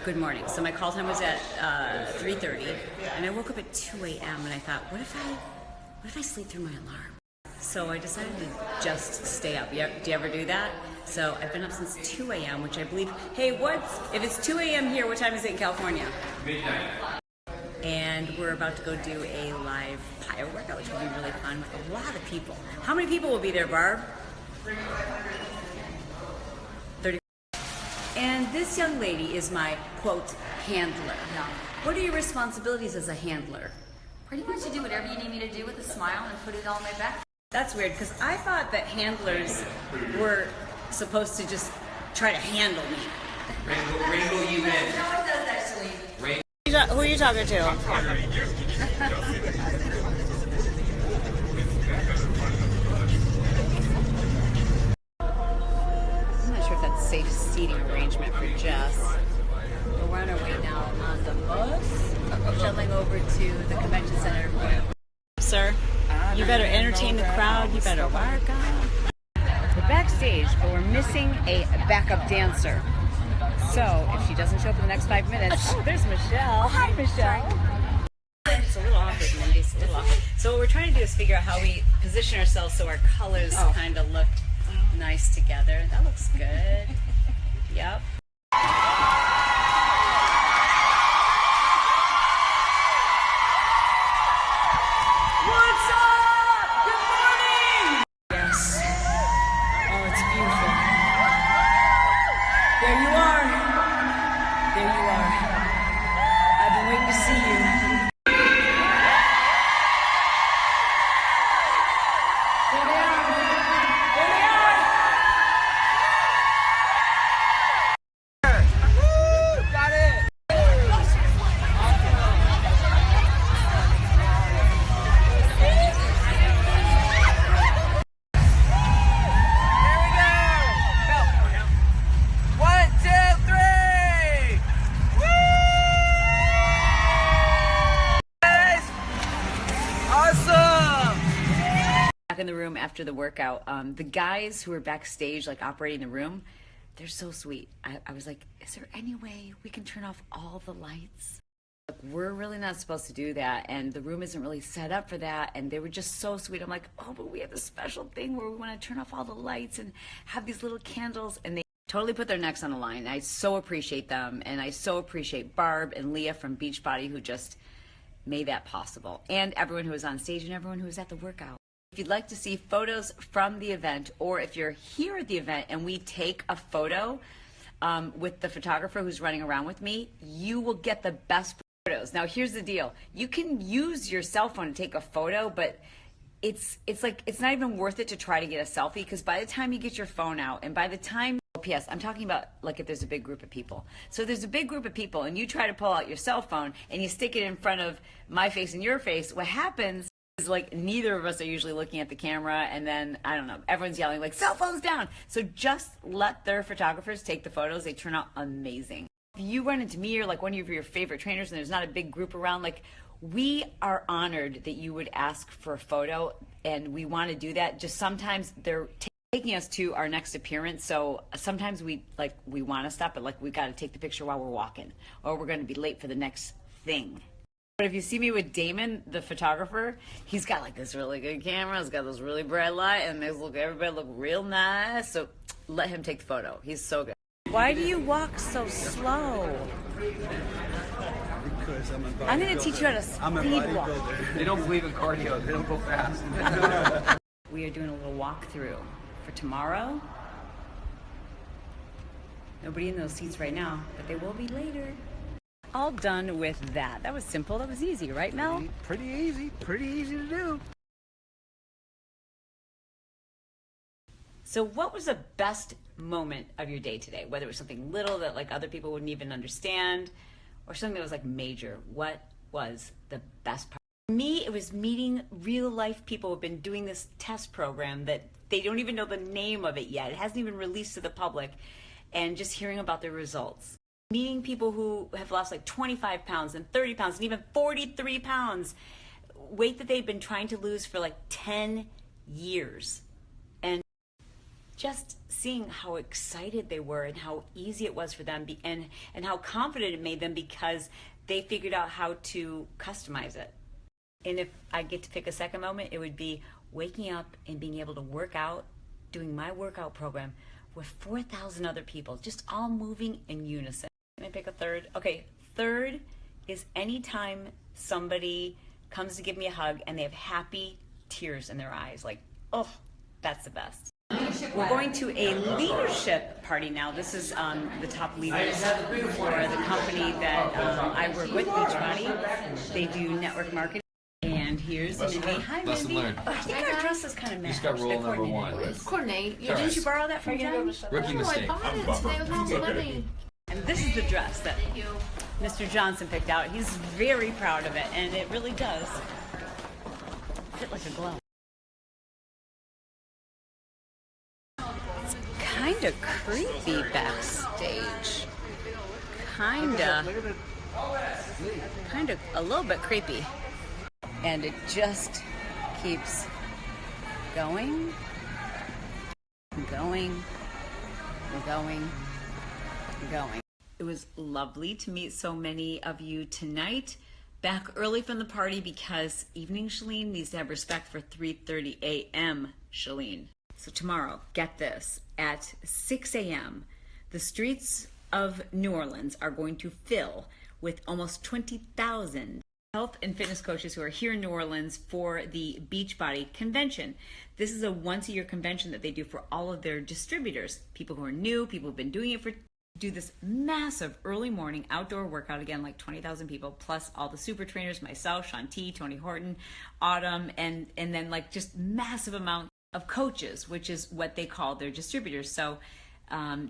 Good morning. So my call time was at 3:30, and I woke up at 2 a.m. and I thought, what if I sleep through my alarm? So I decided to just stay up. Do you ever do that? So I've been up since 2 a.m., which I believe, hey, if it's 2 a.m. here, what time is it in California? Midnight. And we're about to go do a live pyro workout, which will be really fun with a lot of people. How many people will be there, Barb? 30. And this young lady is my, quote, handler. No. What are your responsibilities as a handler? Pretty much to do whatever you need me to do with a smile and put it on my back. That's weird, because I thought that handlers were supposed to just try to handle me. Rainbow you in. No, it does actually. Who are you talking to? I'm not sure if that's a safe seating arrangement for Jess. We're on our way now on the bus, shuttling over to the convention center. Sir, you better entertain the crowd. You better work out. We're backstage, but we're missing a backup dancer. So if she doesn't show up in the next 5 minutes, oh, there's Michelle. Hi, Michelle. It's a little awkward, Mindy. It's a little awkward. So what we're trying to do is figure out how we position ourselves so our colors kind of look nice together. That looks good. Yep. What's up? Good morning. Yes. Oh, it's beautiful. There you are. There you are. I've been waiting to see you. There they are. There they are. Got it. In the room after the workout, the guys who are backstage, like operating the room, they're so sweet. I was like, is there any way we can turn off all the lights? Like, we're really not supposed to do that, and the room isn't really set up for that. And they were just so sweet. I'm like, oh, but we have this special thing where we want to turn off all the lights and have these little candles. And they totally put their necks on the line. I so appreciate them, and I so appreciate Barb and Leah from Beachbody who just made that possible, and everyone who was on stage and everyone who was at the workout. If you'd like to see photos from the event, or if you're here at the event and we take a photo with the photographer who's running around with me, you will get the best photos. Now, here's the deal. You can use your cell phone to take a photo, but it's not even worth it to try to get a selfie, because by the time you get your phone out and by the time, P.S. I'm talking about like if there's a big group of people. So if there's a big group of people and you try to pull out your cell phone and you stick it in front of my face and your face, what happens is, like, neither of us are usually looking at the camera, and then, I don't know, everyone's yelling, like, cell phones down. So just let their photographers take the photos. They turn out amazing. If you run into me or, like, one of your favorite trainers and there's not a big group around, like, we are honored that you would ask for a photo, and we want to do that. Just sometimes they're taking us to our next appearance, so sometimes we want to stop, but, like, we got to take the picture while we're walking, or we're going to be late for the next thing. But if you see me with Damon, the photographer, he's got like this really good camera. He's got this really bright light, and everybody look real nice. So let him take the photo. He's so good. Why do you walk so slow? Because I'm going to teach you how to speed walk. They don't believe in cardio. They don't go fast. We are doing a little walkthrough for tomorrow. Nobody in those seats right now, but they will be later. All done with that. That was simple. That was easy, right, Mel? Pretty easy to do. So what was the best moment of your day today? Whether it was something little that like other people wouldn't even understand, or something that was like major. What was the best part? For me, it was meeting real life people who have been doing this test program that they don't even know the name of it yet. It hasn't even released to the public, and just hearing about their results. Meeting people who have lost like 25 pounds and 30 pounds and even 43 pounds, weight that they've been trying to lose for like 10 years. And just seeing how excited they were and how easy it was for them and how confident it made them because they figured out how to customize it. And if I get to pick a second moment, it would be waking up and being able to work out, doing my workout program with 4,000 other people, just all moving in unison. Can I pick a third? Okay, third is anytime somebody comes to give me a hug and they have happy tears in their eyes, like, oh, that's the best. We're going to a leadership party now. This is the top leaders for the company that I work with, Beachbody. They do network marketing. And here's Mindy. Hi, Mindy. Oh, I think our dress is kind of matched. Just got rule number one. Coordinate. Didn't you borrow that from Jen? Rookie mistake. And this is the dress that Mr. Johnson picked out. He's very proud of it, and it really does fit like a glove. It's kind of creepy backstage. Kind of a little bit creepy. And it just keeps going, going, going, going. It was lovely to meet so many of you tonight. Back early from the party because evening Chalene needs to have respect for 3:30 a.m. Chalene. So tomorrow, get this, at 6 a.m., the streets of New Orleans are going to fill with almost 20,000 health and fitness coaches who are here in New Orleans for the Beachbody convention. This is a once-a-year convention that they do for all of their distributors, people who are new, people who've been doing it for, do this massive early morning outdoor workout, again, like 20,000 people, plus all the super trainers, myself, Shanti, Tony Horton, Autumn, and then like just massive amount of coaches, which is what they call their distributors. So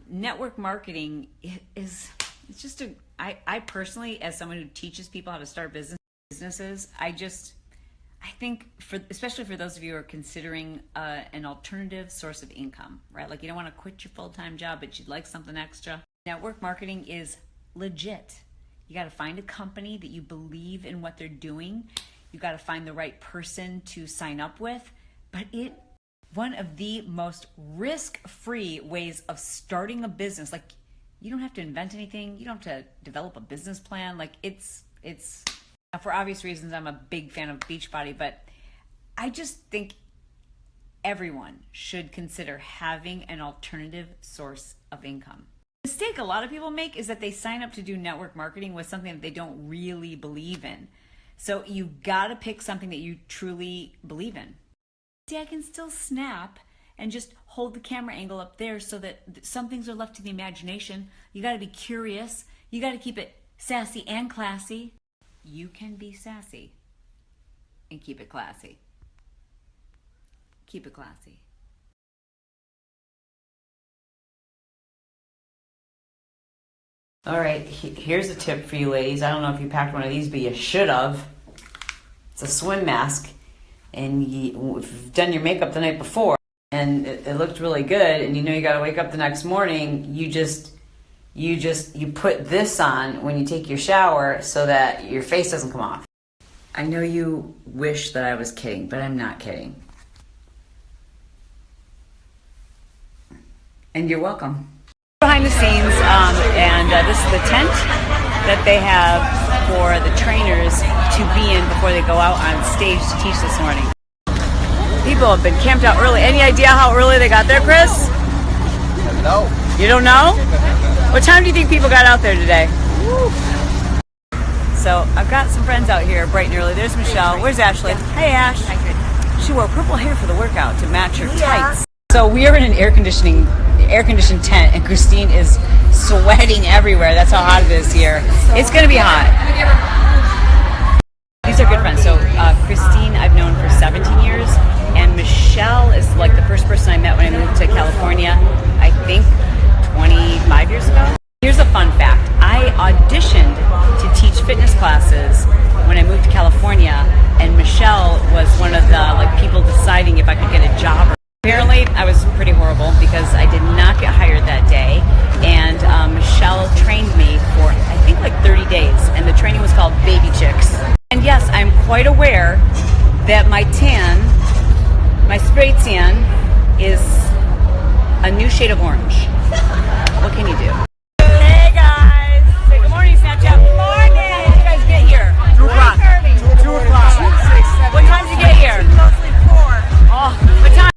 network marketing is, it's just I personally, as someone who teaches people how to start businesses, I think especially for those of you who are considering an alternative source of income, right? Like you don't want to quit your full-time job, but you'd like something extra. Network marketing is legit. You got to find a company that you believe in what they're doing. You got to find the right person to sign up with, but one of the most risk-free ways of starting a business. Like you don't have to invent anything. You don't have to develop a business plan. Like it's for obvious reasons, I'm a big fan of Beachbody, but I just think everyone should consider having an alternative source of income. The mistake a lot of people make is that they sign up to do network marketing with something that they don't really believe in. So you've got to pick something that you truly believe in. See, I can still snap and just hold the camera angle up there so that some things are left to the imagination. You got to be curious. You got to keep it sassy and classy. You can be sassy and keep it classy. Keep it classy. All right, here's a tip for you ladies. I don't know if you packed one of these, but you should have. It's a swim mask, and if you've done your makeup the night before, and it looked really good, and you know you got to wake up the next morning, you put this on when you take your shower so that your face doesn't come off. I know you wish that I was kidding, but I'm not kidding. And you're welcome. Behind the scenes, and this is the tent that they have for the trainers to be in before they go out on stage to teach this morning. People have been camped out early. Any idea how early they got there, Chris? No. You don't know? What time do you think people got out there today? Woo. So I've got some friends out here bright and early. There's Michelle. Where's Ashley? Hey, Ash. She wore purple hair for the workout to match her tights. So we are in an air-conditioned tent, and Christine is sweating everywhere. That's how hot it is here. It's going to be hot. These are good friends. So Christine I've known for 17 years, and Michelle is like the first person I met when I moved to California, I think 25 years ago. Here's a fun fact. I auditioned to teach fitness classes when I moved to California, and Michelle was one of the people deciding if I could get a job. Apparently, I was pretty horrible because I did not get hired that day, and Michelle trained me for, I think, 30 days, and the training was called Baby Chicks. And yes, I'm quite aware that my spray tan is a new shade of orange. What can you do? Hey guys! Say good morning, Snapchat. Good morning! When did you guys get here? 2 o'clock. 2 o'clock. 6, 7, What time did you get here? Mostly 4. Oh, what time?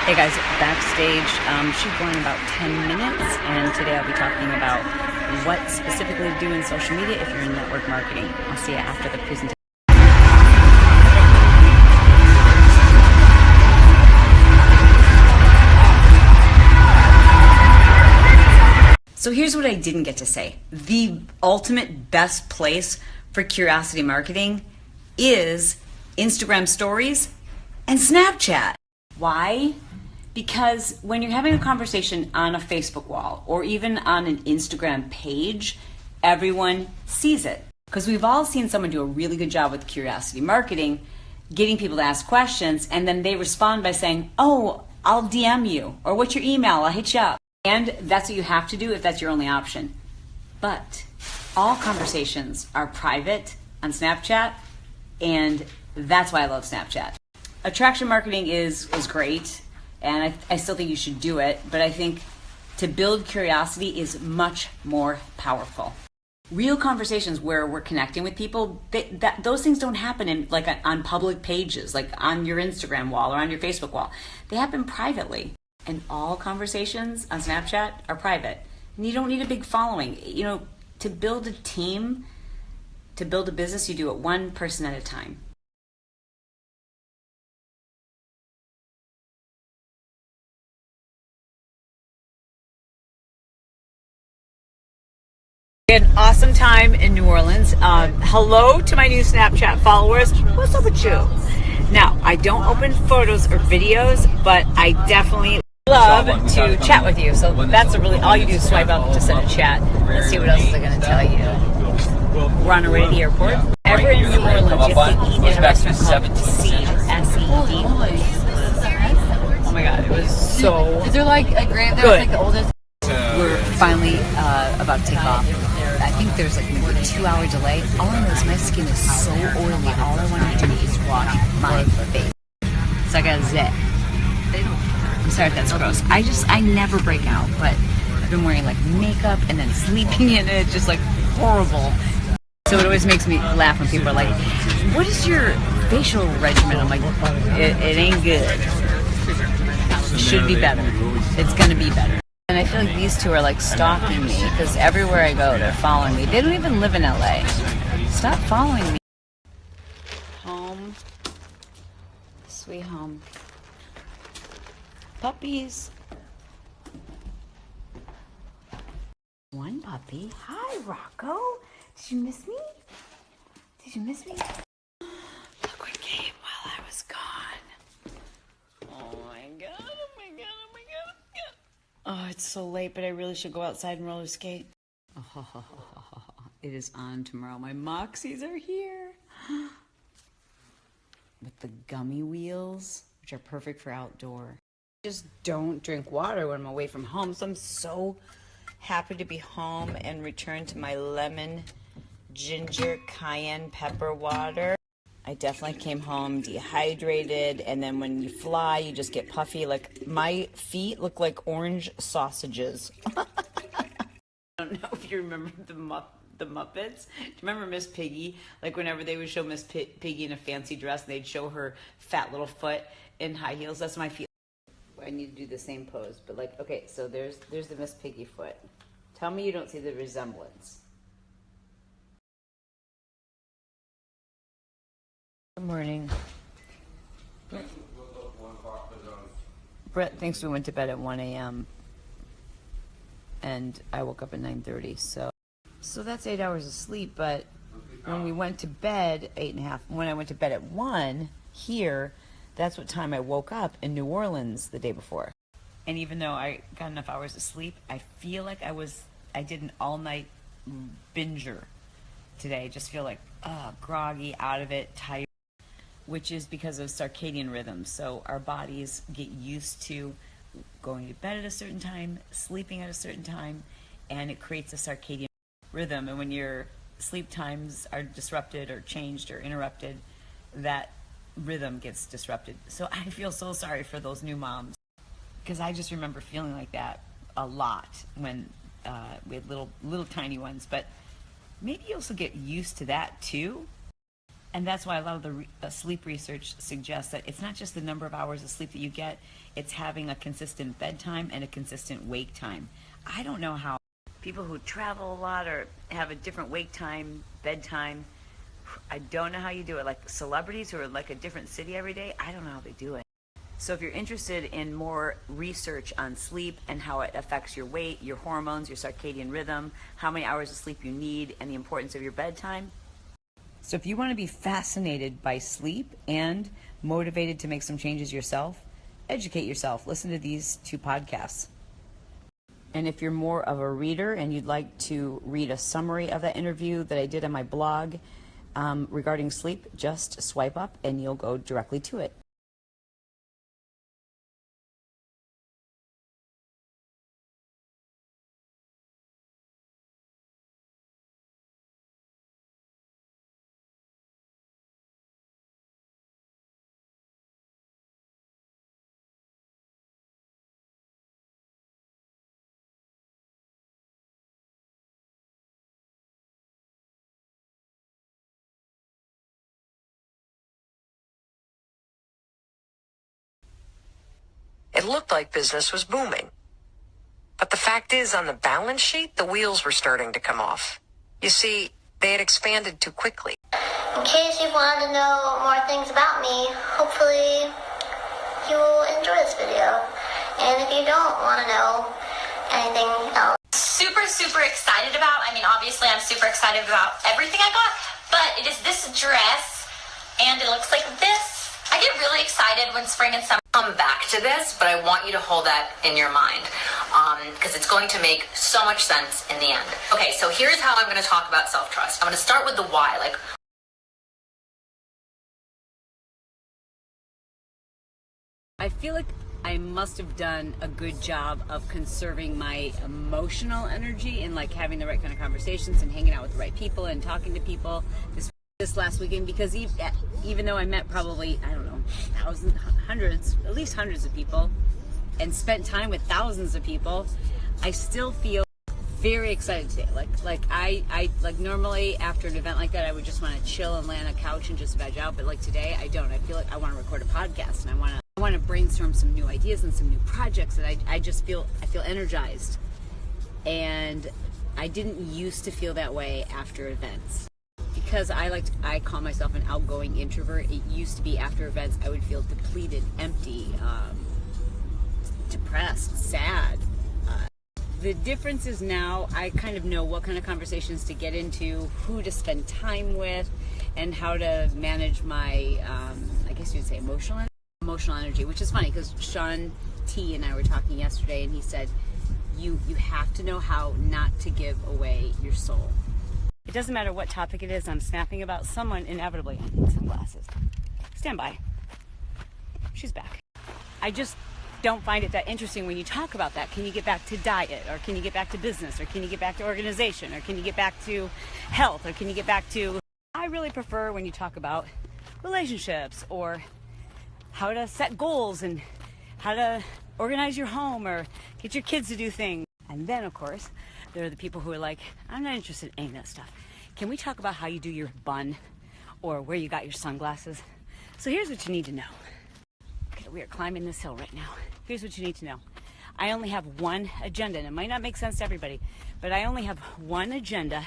Hey guys, backstage, should go in about 10 minutes, and today I'll be talking about what specifically to do in social media if you're in network marketing. I'll see you after the presentation. So here's what I didn't get to say. The ultimate best place for curiosity marketing is Instagram stories and Snapchat. Why? Because when you're having a conversation on a Facebook wall or even on an Instagram page, everyone sees it. Because we've all seen someone do a really good job with curiosity marketing, getting people to ask questions, and then they respond by saying, oh, I'll DM you, or what's your email, I'll hit you up. And that's what you have to do if that's your only option. But all conversations are private on Snapchat, and that's why I love Snapchat. Attraction marketing is great, and I still think you should do it, but I think to build curiosity is much more powerful. Real conversations where we're connecting with people, those things don't happen in on public pages, like on your Instagram wall or on your Facebook wall. They happen privately, and all conversations on Snapchat are private. And you don't need a big following. You know, to build a team, to build a business, you do it one person at a time. An awesome time in New Orleans. Hello to my new Snapchat followers. What's up with you? Now, I don't open photos or videos, but I definitely love to chat with you. So that's all you do is swipe up to send a chat. Let's see what else they're going to tell you. We're on our way to the airport. Ever in New Orleans, you have to eat at a restaurant called SED. Oh my God, it was so Is there like a grave there? good. It's like the oldest. We're finally about to take off. I think there's like maybe a 2-hour delay. All I know is my skin is so oily. All I want to do is wash my face. So I got a zit. I'm sorry if that's gross. I never break out, but I've been wearing like makeup and then sleeping in it. It's just like horrible. So it always makes me laugh when people are like, what is your facial regimen? I'm like, it ain't good. It should be better. It's gonna be better. And I feel like these two are like stalking me because everywhere I go, they're following me. They don't even live in LA. Stop following me. Home. Sweet home. Puppies. One puppy. Hi, Rocco. Did you miss me? Did you miss me? Look what came while I was gone. Oh my God, oh my God, oh my God, oh my God. Oh, it's so late, but I really should go outside and roller skate. it is on tomorrow. My Moxies are here. With the gummy wheels, which are perfect for outdoor. Just don't drink water when I'm away from home. So I'm so happy to be home and return to my lemon, ginger, cayenne pepper water. I definitely came home dehydrated, and then when you fly, you just get puffy. Like, my feet look like orange sausages. I don't know if you remember the Muppets. Do you remember Miss Piggy? Like, whenever they would show Miss Piggy in a fancy dress, they'd show her fat little foot in high heels. That's my feet. I need to do the same pose, but like, okay, so there's the Miss Piggy foot. Tell me you don't see the resemblance. Good morning. Brett thinks we went to bed at 1 a.m. and I woke up at 9:30, so that's 8 hours of sleep. But when we went to bed, 8.5, when I went to bed at 1 here, that's what time I woke up in New Orleans the day before. And even though I got enough hours of sleep, I feel like I did an all-night binger today. I just feel like groggy, out of it, tired, which is because of circadian rhythms. So our bodies get used to going to bed at a certain time, sleeping at a certain time, and it creates a circadian rhythm. And when your sleep times are disrupted or changed or interrupted, that rhythm gets disrupted. So I feel so sorry for those new moms, because I just remember feeling like that a lot when we had little tiny ones. But maybe you also get used to that too. And that's why a lot of the sleep research suggests that it's not just the number of hours of sleep that you get, it's having a consistent bedtime and a consistent wake time. I don't know how people who travel a lot or have a different wake time, bedtime, I don't know how you do it. Like celebrities who are like a different city every day, I don't know how they do it. So if you're interested in more research on sleep and how it affects your weight, your hormones, your circadian rhythm, how many hours of sleep you need, and the importance of your bedtime. So if you want to be fascinated by sleep and motivated to make some changes yourself, educate yourself. Listen to these 2 podcasts. And if you're more of a reader and you'd like to read a summary of that interview that I did on my blog regarding sleep, just swipe up and you'll go directly to it. It looked like business was booming. But the fact is, on the balance sheet, the wheels were starting to come off. You see, they had expanded too quickly. In case you wanted to know more things about me, hopefully you will enjoy this video. And if you don't want to know anything else, Super excited about. I mean, obviously I'm super excited about everything I got, but it is this dress, and it looks like this. I get really excited when spring and summer come back to this, but I want you to hold that in your mind, because it's going to make so much sense in the end. Okay, so here's how I'm going to talk about self-trust. I'm going to start with the why, like, I feel like I must have done a good job of conserving my emotional energy and like having the right kind of conversations and hanging out with the right people and talking to people this last weekend, because even though I met probably, I don't know, thousands, hundreds, at least hundreds of people and spent time with thousands of people, I still feel very excited today. Like I normally after an event like that, I would just want to chill and lay on a couch and just veg out. But like today, I don't. I feel like I want to record a podcast and I want to brainstorm some new ideas and some new projects. And I feel energized. And I didn't used to feel that way after events. Because I call myself an outgoing introvert. It used to be after events I would feel depleted, empty, depressed, sad. The difference is now I kind of know what kind of conversations to get into, who to spend time with, and how to manage my, I guess you'd say emotional energy, which is funny because Sean T and I were talking yesterday, and he said, you have to know how not to give away your soul. It doesn't matter what topic it is I'm snapping about, someone inevitably, I need sunglasses. Stand by. She's back. I just don't find it that interesting when you talk about that. Can you get back to diet, or can you get back to business, or can you get back to organization, or can you get back to health, or can you get back to... I really prefer when you talk about relationships, or how to set goals, and how to organize your home, or get your kids to do things. And then, of course, there are the people who are like, I'm not interested in any of that stuff. Can we talk about how you do your bun, or where you got your sunglasses? So here's what you need to know. Okay, we are climbing this hill right now. Here's what you need to know. I only have one agenda, and it might not make sense to everybody, but I only have one agenda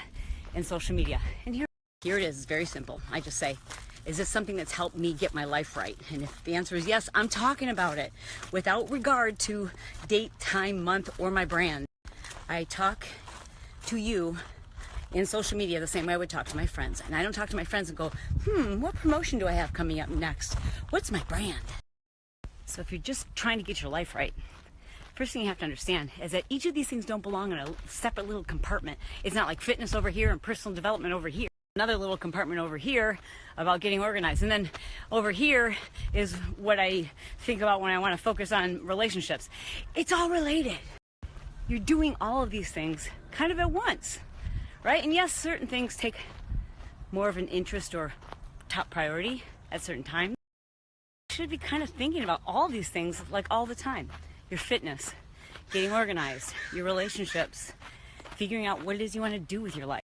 in social media. And here it is. It's very simple. I just say, is this something that's helped me get my life right? And if the answer is yes, I'm talking about it without regard to date, time, month, or my brand. I talk to you in social media the same way I would talk to my friends. And I don't talk to my friends and go, what promotion do I have coming up next? What's my brand? So if you're just trying to get your life right, first thing you have to understand is that each of these things don't belong in a separate little compartment. It's not like fitness over here and personal development over here. Another little compartment over here about getting organized. And then over here is what I think about when I want to focus on relationships. It's all related. You're doing all of these things kind of at once, right? And yes, certain things take more of an interest or top priority at certain times. You should be kind of thinking about all these things like all the time. Your fitness, getting organized, your relationships, figuring out what it is you want to do with your life.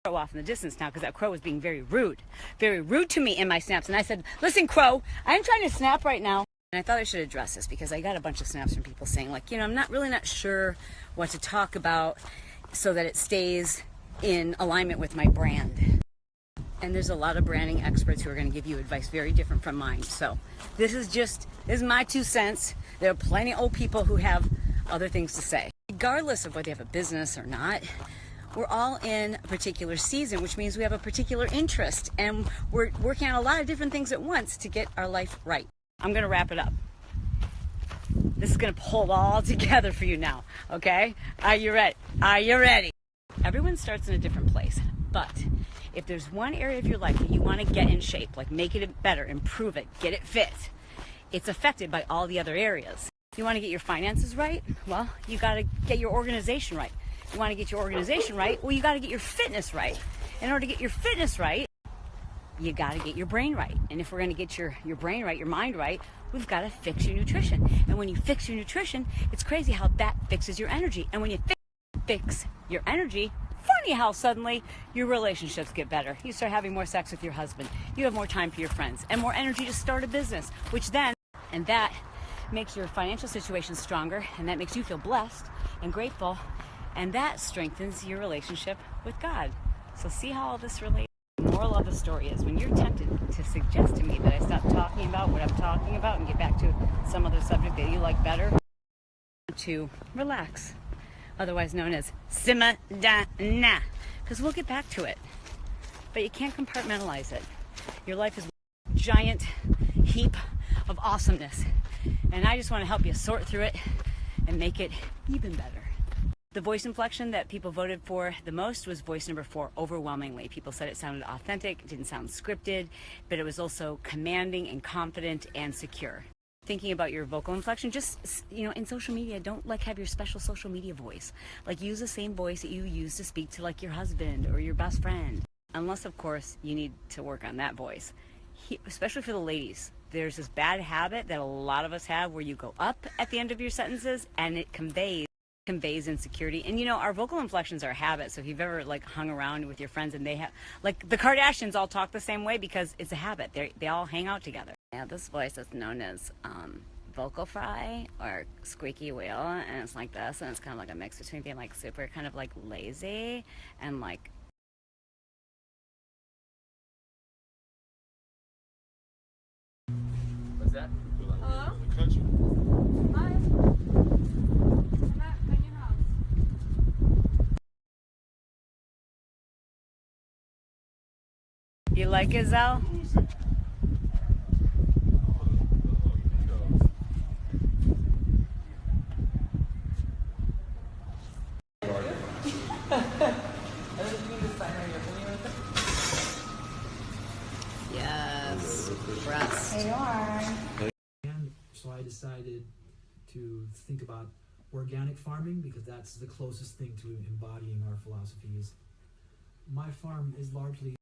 Crow off in the distance now because that crow was being very rude to me in my snaps. And I said, listen, crow, I'm trying to snap right now. And I thought I should address this because I got a bunch of snaps from people saying, like, I'm not sure what to talk about so that it stays in alignment with my brand. And there's a lot of branding experts who are going to give you advice very different from mine. So this is my 2 cents. There are plenty of old people who have other things to say. Regardless of whether they have a business or not, we're all in a particular season, which means we have a particular interest, and we're working on a lot of different things at once to get our life right. I'm going to wrap it up. This is going to pull it all together for you now, okay? Are you ready? Are you ready? Everyone starts in a different place, but if there's one area of your life that you want to get in shape, like make it better, improve it, get it fit, it's affected by all the other areas. If you want to get your finances right, well, you got to get your organization right. You want to get your organization right, well, you got to get your fitness right. In order to get your fitness right, you got to get your brain right. And if we're going to get your brain right, your mind right, we've got to fix your nutrition. And when you fix your nutrition, it's crazy how that fixes your energy. And when you fix your energy, funny how suddenly your relationships get better. You start having more sex with your husband. You have more time for your friends and more energy to start a business, and that makes your financial situation stronger, and that makes you feel blessed and grateful, and that strengthens your relationship with God. So see how all this relates? The moral of the story is when you're tempted to suggest to me that I stop talking about what I'm talking about and get back to some other subject that you like better, to relax, otherwise known as simmer down, because we'll get back to it. But you can't compartmentalize it. Your life is a giant heap of awesomeness, and I just want to help you sort through it and make it even better. The voice inflection that people voted for the most was voice number 4, overwhelmingly. People said it sounded authentic, it didn't sound scripted, but it was also commanding and confident and secure. Thinking about your vocal inflection, just, in social media, don't have your special social media voice. Use the same voice that you use to speak to your husband or your best friend. Unless, of course, you need to work on that voice. Especially for the ladies, there's this bad habit that a lot of us have where you go up at the end of your sentences and it conveys insecurity. And our vocal inflections are a habit. So if you've ever hung around with your friends and they have, the Kardashians all talk the same way because it's a habit. They all hang out together. Yeah, this voice is known as vocal fry or squeaky wheel, and it's like this, and it's kind of a mix between being super kind of lazy and What's that? Hello? In the country. Hi. I'm at my new house. You like it, Zal? Who's it? for us. They are. And so I decided to think about organic farming because that's the closest thing to embodying our philosophies. My farm is largely